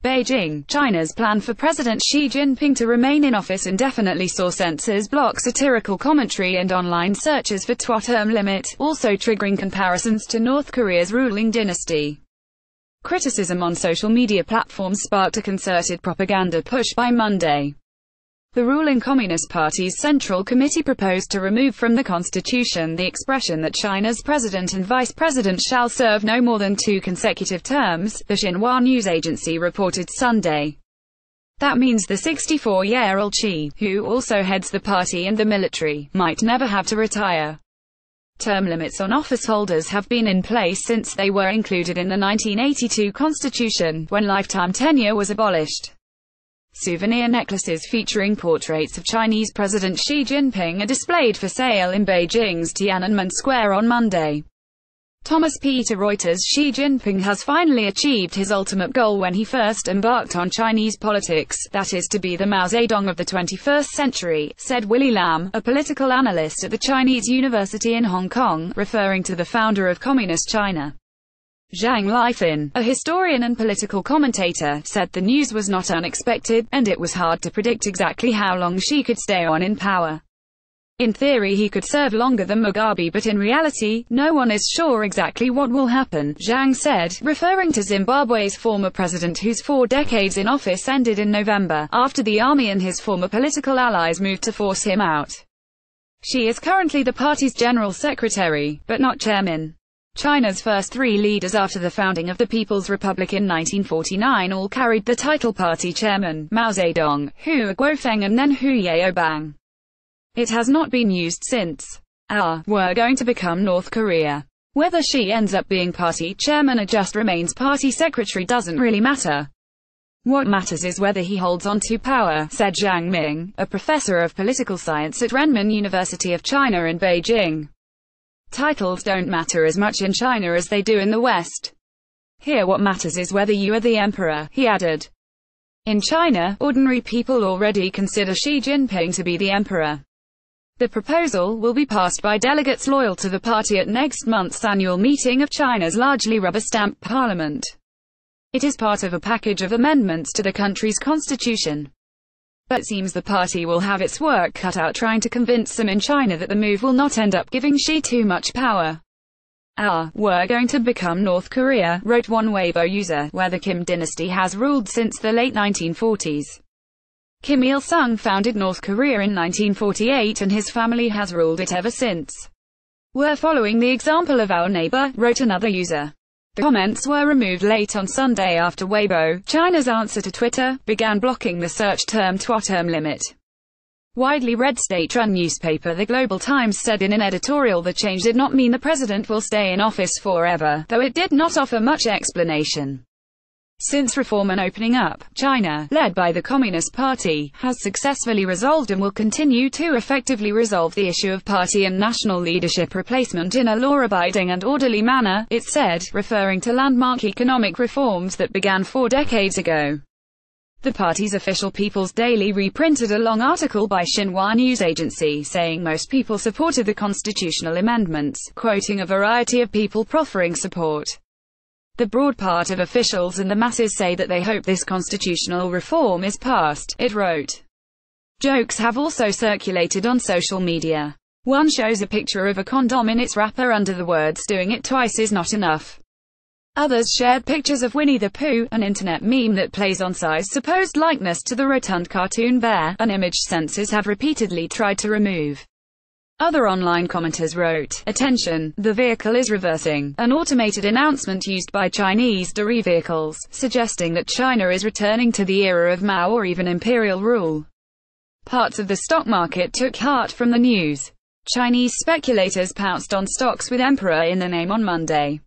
Beijing, China's plan for President Xi Jinping to remain in office indefinitely saw censors block satirical commentary and online searches for term limit, also triggering comparisons to North Korea's ruling dynasty. Criticism on social media platforms sparked a concerted propaganda push by Monday. The ruling Communist Party's Central Committee proposed to remove from the constitution the expression that China's president and vice president shall serve no more than 2 consecutive terms, the Xinhua news agency reported Sunday. That means the 64-year-old Xi, who also heads the party and the military, might never have to retire. Term limits on office holders have been in place since they were included in the 1982 constitution, when lifetime tenure was abolished. Souvenir necklaces featuring portraits of Chinese President Xi Jinping are displayed for sale in Beijing's Tiananmen Square on Monday. Thomas Peter Reuters. Xi Jinping has finally achieved his ultimate goal when he first embarked on Chinese politics, that is to be the Mao Zedong of the 21st century, said Willie Lam, a political analyst at the Chinese University in Hong Kong, referring to the founder of Communist China. Zhang Lifan, a historian and political commentator, said the news was not unexpected, and it was hard to predict exactly how long Xi could stay on in power. In theory he could serve longer than Mugabe, but in reality, no one is sure exactly what will happen, Zhang said, referring to Zimbabwe's former president whose 4 decades in office ended in November, after the army and his former political allies moved to force him out. Xi is currently the party's general secretary, but not chairman. China's first 3 leaders after the founding of the People's Republic in 1949 all carried the title party chairman: Mao Zedong, Hu Guofeng and then Hu Yaobang. It has not been used since. We're going to become North Korea. Whether Xi ends up being party chairman or just remains party secretary doesn't really matter. What matters is whether he holds on to power, said Zhang Ming, a professor of political science at Renmin University of China in Beijing. Titles don't matter as much in China as they do in the West. Here what matters is whether you are the emperor, he added. In China, ordinary people already consider Xi Jinping to be the emperor. The proposal will be passed by delegates loyal to the party at next month's annual meeting of China's largely rubber-stamped parliament. It is part of a package of amendments to the country's constitution. But it seems the party will have its work cut out trying to convince some in China that the move will not end up giving Xi too much power. We're going to become North Korea, wrote one Weibo user, where the Kim dynasty has ruled since the late 1940s. Kim Il-sung founded North Korea in 1948 and his family has ruled it ever since. We're following the example of our neighbor, wrote another user. The comments were removed late on Sunday after Weibo, China's answer to Twitter, began blocking the search term term limit. Widely read state-run newspaper The Global Times said in an editorial the change did not mean the president will stay in office forever, though it did not offer much explanation. Since reform and opening up, China, led by the Communist Party, has successfully resolved and will continue to effectively resolve the issue of party and national leadership replacement in a law-abiding and orderly manner, it said, referring to landmark economic reforms that began 4 decades ago. The party's official People's Daily reprinted a long article by Xinhua news agency saying most people supported the constitutional amendments, quoting a variety of people proffering support. The broad part of officials and the masses say that they hope this constitutional reform is passed, it wrote. Jokes have also circulated on social media. One shows a picture of a condom in its wrapper under the words "doing it twice is not enough." Others shared pictures of Winnie the Pooh, an internet meme that plays on Tsai's supposed likeness to the rotund cartoon bear, an image censors have repeatedly tried to remove. Other online commenters wrote, "Attention, the vehicle is reversing," an automated announcement used by Chinese dairy vehicles, suggesting that China is returning to the era of Mao or even imperial rule. Parts of the stock market took heart from the news. Chinese speculators pounced on stocks with emperor in the name on Monday.